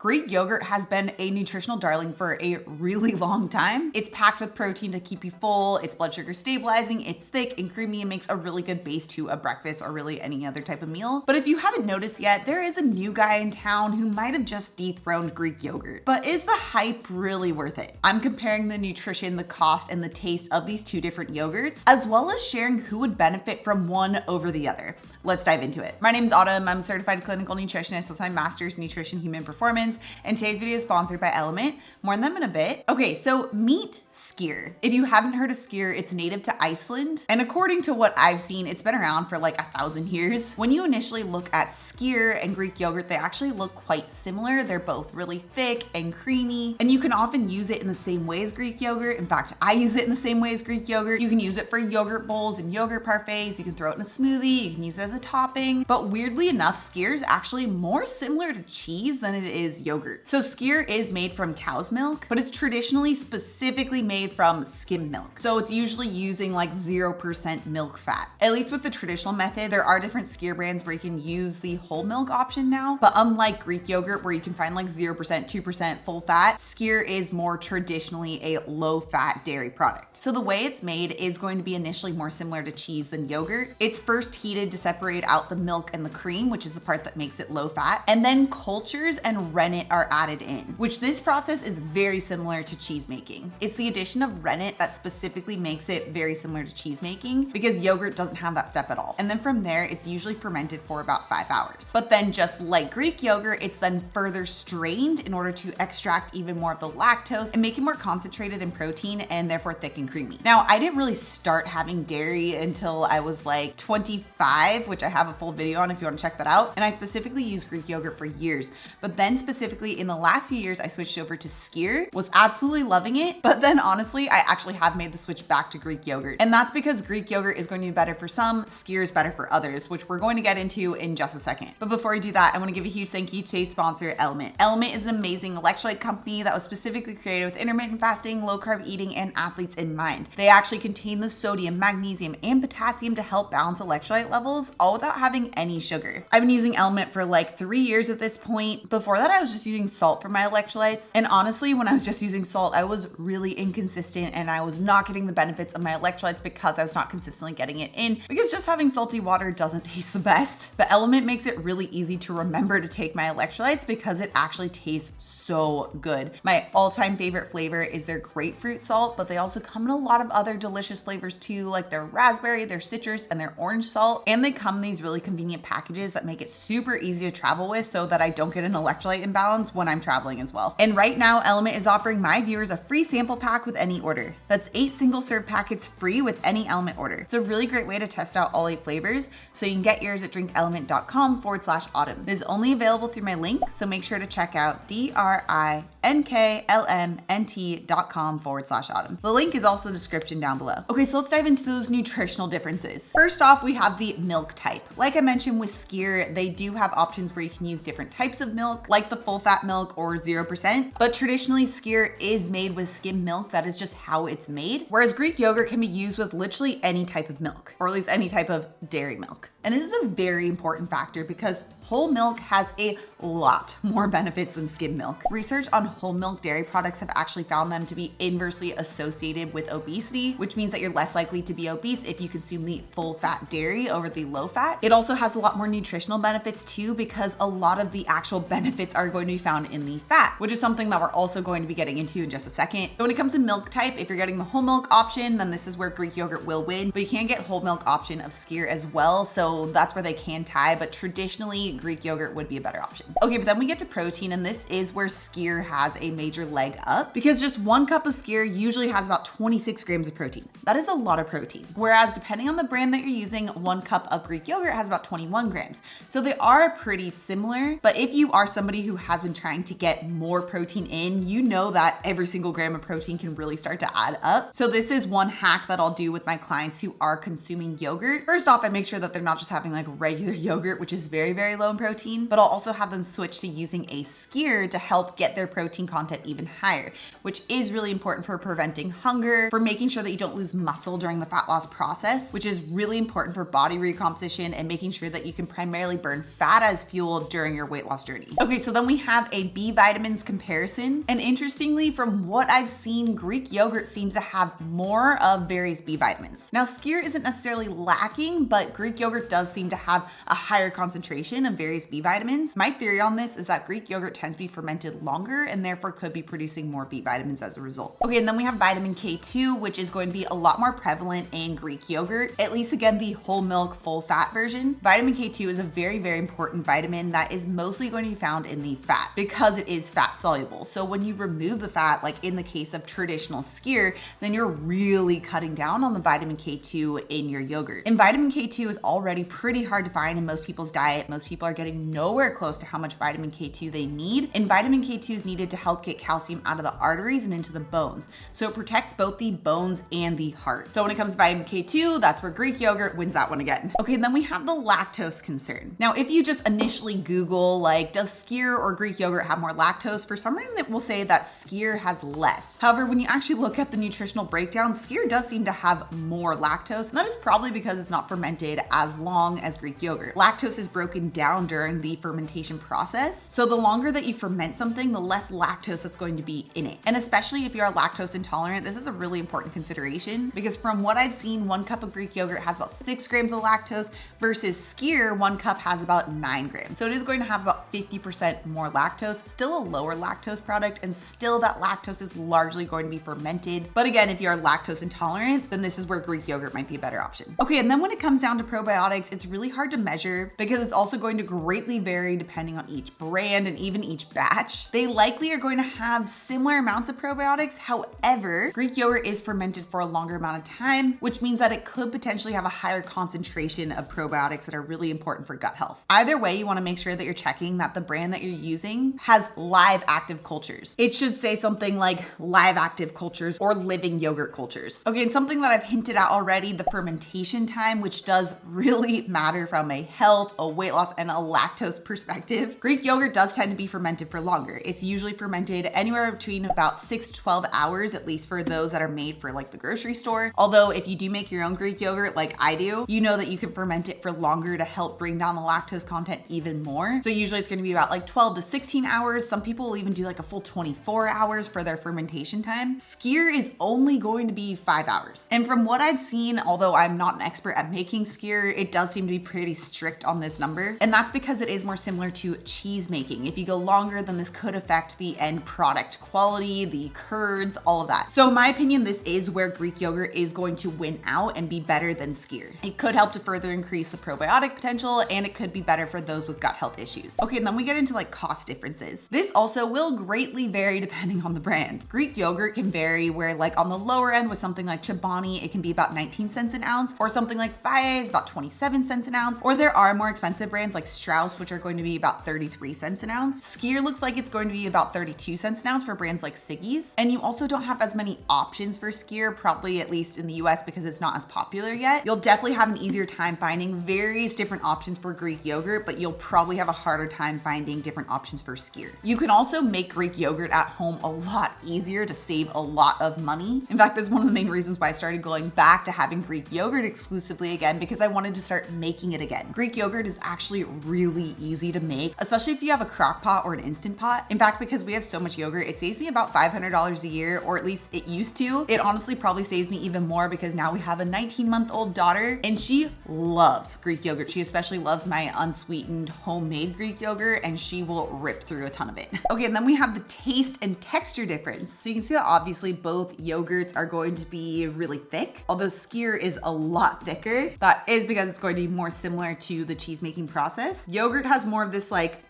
Greek yogurt has been a nutritional darling for a really long time. It's packed with protein to keep you full, it's blood sugar stabilizing, it's thick and creamy, and makes a really good base to a breakfast or really any other type of meal. But if you haven't noticed yet, there is a new guy in town who might have just dethroned Greek yogurt. But is the hype really worth it? I'm comparing the nutrition, the cost, and the taste of these two different yogurts, as well as sharing who would benefit from one over the other. Let's dive into it. My name is Autumn. I'm a certified clinical nutritionist with my master's in nutrition human performance, and today's video is sponsored by Element. More on them in a bit. Okay, so meet skyr. If you haven't heard of skyr, it's native to Iceland, and according to what I've seen, it's been around for like 1,000 years. When you initially look at skyr and Greek yogurt, they actually look quite similar. They're both really thick and creamy, and you can often use it in the same way as Greek yogurt. In fact, I use it in the same way as Greek yogurt. You can use it for yogurt bowls and yogurt parfaits. You can throw it in a smoothie. You can use it as a topping. But weirdly enough, skyr is actually more similar to cheese than it is yogurt. So skyr is made from cow's milk, but it's traditionally specifically made from skim milk. So it's usually using like 0% milk fat. At least with the traditional method, there are different skyr brands where you can use the whole milk option now. But unlike Greek yogurt where you can find like 0%, 2% full fat, skyr is more traditionally a low fat dairy product. So the way it's made is going to be initially more similar to cheese than yogurt. It's first heated to separate out the milk and the cream, which is the part that makes it low fat. And then cultures and rennet are added in, which this process is very similar to cheese making. It's the addition of rennet that specifically makes it very similar to cheese making because yogurt doesn't have that step at all. And then from there, it's usually fermented for about 5 hours. But then just like Greek yogurt, it's then further strained in order to extract even more of the lactose and make it more concentrated in protein and therefore thick and creamy. Now, I didn't really start having dairy until I was like 25, which I have a full video on if you want to check that out. And I specifically used Greek yogurt for years. But then specifically in the last few years, I switched over to skyr, was absolutely loving it. But then honestly, I actually have made the switch back to Greek yogurt. And that's because Greek yogurt is going to be better for some, skyr is better for others, which we're going to get into in just a second. But before we do that, I want to give a huge thank you to today's sponsor, Element. Element is an amazing electrolyte company that was specifically created with intermittent fasting, low carb eating, and athletes in mind. They actually contain the sodium, magnesium, and potassium to help balance electrolyte levels, all without having any sugar. I've been using Element for like 3 years at this point. Before that, I was just using salt for my electrolytes. And honestly, when I was just using salt, I was really inconsistent and I was not getting the benefits of my electrolytes because I was not consistently getting it in, because just having salty water doesn't taste the best. But Element makes it really easy to remember to take my electrolytes because it actually tastes so good. My all-time favorite flavor is their grapefruit salt, but they also come in a lot of other delicious flavors too, like their raspberry, their citrus, and their orange salt. And they come in these really convenient packages that make it super easy to travel with so that I don't get an electrolyte imbalance when I'm traveling as well. And right now, Element is offering my viewers a free sample pack with any order. That's 8 single-serve packets free with any Element order. It's a really great way to test out all 8 flavors, so you can get yours at drinkelement.com/autumn. It is only available through my link, so make sure to check out drinklmnt.com/autumn. The link is also in the description down below. Okay, so let's dive into those nutritional differences. First off, we have the milk type. Like I mentioned with skyr, they do have options where you can use different types of milk, like the full fat milk or 0%, but traditionally skyr is made with skim milk. That is just how it's made. Whereas Greek yogurt can be used with literally any type of milk, or at least any type of dairy milk. And this is a very important factor because whole milk has a lot more benefits than skim milk. Research on whole milk dairy products have actually found them to be inversely associated with obesity, which means that you're less likely to be obese if you consume the full fat dairy over the low fat. It also has a lot more nutritional benefits too, because a lot of the actual benefits are going to be found in the fat, which is something that we're also going to be getting into in just a second. But when it comes to milk type, if you're getting the whole milk option, then this is where Greek yogurt will win, but you can get whole milk option of skyr as well. So that's where they can tie, but traditionally Greek yogurt would be a better option. Okay, but then we get to protein, and this is where skyr has a major leg up because just 1 cup of skyr usually has about 26 grams of protein. That is a lot of protein. Whereas depending on the brand that you're using, 1 cup of Greek yogurt has about 21 grams. So they are pretty similar, but if you are somebody who has been trying to get more protein in, you know that every single gram of protein can really start to add up. So this is one hack that I'll do with my clients who are consuming yogurt. First off, I make sure that they're not just having like regular yogurt, which is very, very low in protein, but I'll also have them switch to using a skyr to help get their protein content even higher, which is really important for preventing hunger, for making sure that you don't lose muscle during the fat loss process, which is really important for body recomposition and making sure that you can primarily burn fat as fuel during your weight loss journey. Okay, so then we have a B vitamins comparison. And interestingly, from what I've seen, Greek yogurt seems to have more of various B vitamins. Now, skyr isn't necessarily lacking, but Greek yogurt does seem to have a higher concentration of various B vitamins. My theory on this is that Greek yogurt tends to be fermented longer and therefore could be producing more B vitamins as a result. Okay, and then we have vitamin K2, which is going to be a lot more prevalent in Greek yogurt, at least again, the whole milk, full fat version. Vitamin K2 is a very, very important vitamin that is mostly going to be found in the fat because it is fat soluble. So when you remove the fat, like in the case of traditional skyr, then you're really cutting down on the vitamin K2 in your yogurt. And vitamin K2 is already pretty hard to find in most people's diet. Most people are getting nowhere close to how much vitamin K2 they need. And vitamin K2 is needed to help get calcium out of the arteries and into the bones. So it protects both the bones and the heart. So when it comes to vitamin K2, that's where Greek yogurt wins that one again. Okay, and then we have the lactose concern. Now, if you just initially Google, like, does skyr or Greek yogurt have more lactose? For some reason, it will say that skyr has less. However, when you actually look at the nutritional breakdown, skyr does seem to have more lactose. And that is probably because it's not fermented as long as Greek yogurt. Lactose is broken down during the fermentation process. So the longer that you ferment something, the less lactose that's going to be in it. And especially if you are lactose intolerant, this is a really important consideration because from what I've seen, 1 cup of Greek yogurt has about 6 grams of lactose versus skyr, 1 cup has about 9 grams. So it is going to have about 50% more lactose, still a lower lactose product, and still that lactose is largely going to be fermented. But again, if you are lactose intolerant, then this is where Greek yogurt might be a better option. Okay, and then when it comes down to probiotics, it's really hard to measure because it's also going to greatly vary depending on each brand and even each batch. They likely are going to have similar amounts of probiotics. However, Greek yogurt is fermented for a longer amount of time, which means that it could potentially have a higher concentration of probiotics that are really important for gut health. Either way, you want to make sure that you're checking that the brand that you're using has live active cultures. It should say something like live active cultures or living yogurt cultures. Okay, and something that I've hinted at already, the fermentation time, which does really matter from a health, a weight loss, and a lactose perspective. Greek yogurt does tend to be fermented for longer. It's usually fermented anywhere between about 6 to 12 hours, at least for those that are made for like the grocery store. Although if you do make your own Greek yogurt like I do, you know that you can ferment it for longer to help bring down the lactose content even more. So usually it's going to be about like 12 to 16 hours. Some people will even do like a full 24 hours for their fermentation time. Skyr is only going to be 5 hours. And from what I've seen, although I'm not an expert at making skyr, it does seem to be pretty strict on this number. And that's because it is more similar to cheese making. If you go longer, then this could affect the end product quality, the curds, all of that. So in my opinion, this is where Greek yogurt is going to win out and be better than skyr. It could help to further increase the probiotic potential, and it could be better for those with gut health issues. Okay, and then we get into like cost differences. This also will greatly vary depending on the brand. Greek yogurt can vary where like on the lower end with something like Chobani, it can be about 19 cents an ounce, or something like Faye is about 27 cents an ounce, or there are more expensive brands like Strauss, which are going to be about 33 cents an ounce. Skyr looks like it's going to be about 32 cents an ounce for brands like Siggy's. And you also don't have as many options for skyr, probably at least in the US because it's not as popular yet. You'll definitely have an easier time finding various different options for Greek yogurt, but you'll probably have a harder time finding different options for skyr. You can also make Greek yogurt at home a lot easier to save a lot of money. In fact, that's one of the main reasons why I started going back to having Greek yogurt exclusively again, because I wanted to start making it again. Greek yogurt is actually really easy to make, especially if you have a crock pot or an instant pot. In fact, because we have so much yogurt, it saves me about $500 a year, or at least it used to. It honestly probably saves me even more because now we have a 19-month-old daughter and she loves Greek yogurt. She especially loves my unsweetened homemade Greek yogurt, and she will rip through a ton of it. Okay, and then we have the taste and texture difference. So you can see that obviously both yogurts are going to be really thick, although skyr is a lot thicker. That is because it's going to be more similar to the cheese making process. Yogurt has more of this like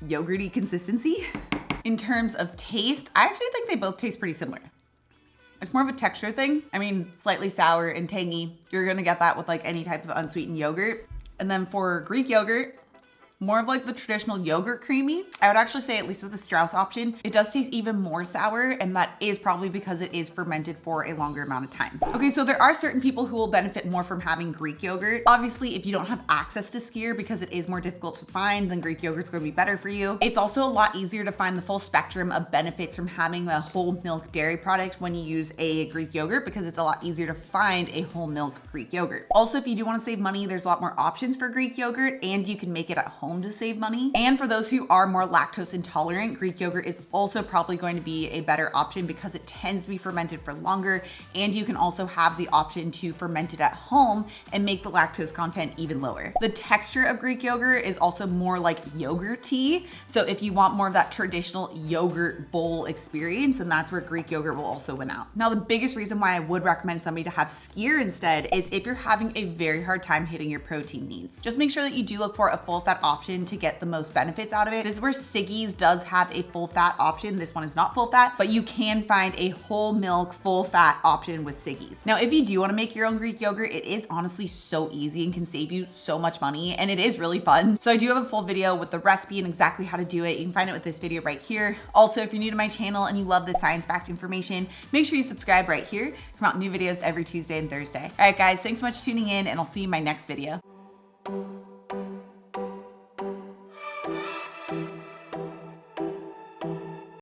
yogurty consistency. In terms of taste, I actually think they both taste pretty similar. It's more of a texture thing. I mean, slightly sour and tangy. You're gonna get that with like any type of unsweetened yogurt. And then for Greek yogurt, more of like the traditional yogurt creamy. I would actually say, at least with the Strauss option, it does taste even more sour, and that is probably because it is fermented for a longer amount of time. Okay, so there are certain people who will benefit more from having Greek yogurt. Obviously, if you don't have access to skyr because it is more difficult to find, then Greek yogurt's going to be better for you. It's also a lot easier to find the full spectrum of benefits from having a whole milk dairy product when you use a Greek yogurt, because it's a lot easier to find a whole milk Greek yogurt. Also, if you do want to save money, there's a lot more options for Greek yogurt, and you can make it at home to save money. And for those who are more lactose intolerant, Greek yogurt is also probably going to be a better option because it tends to be fermented for longer, and you can also have the option to ferment it at home and make the lactose content even lower. The texture of Greek yogurt is also more like yogurty. So if you want more of that traditional yogurt bowl experience, then that's where Greek yogurt will also win out. Now, the biggest reason why I would recommend somebody to have skyr instead is if you're having a very hard time hitting your protein needs. Just make sure that you do look for a full fat option to get the most benefits out of it. This is where Siggy's does have a full fat option. This one is not full fat, but you can find a whole milk full fat option with Siggy's. Now, if you do want to make your own Greek yogurt, it is honestly so easy and can save you so much money, and it is really fun. So I do have a full video with the recipe and exactly how to do it. You can find it with this video right here. Also, if you're new to my channel and you love the science-backed information, make sure you subscribe right here. Come out new videos every Tuesday and Thursday. All right, guys, thanks so much for tuning in, and I'll see you in my next video.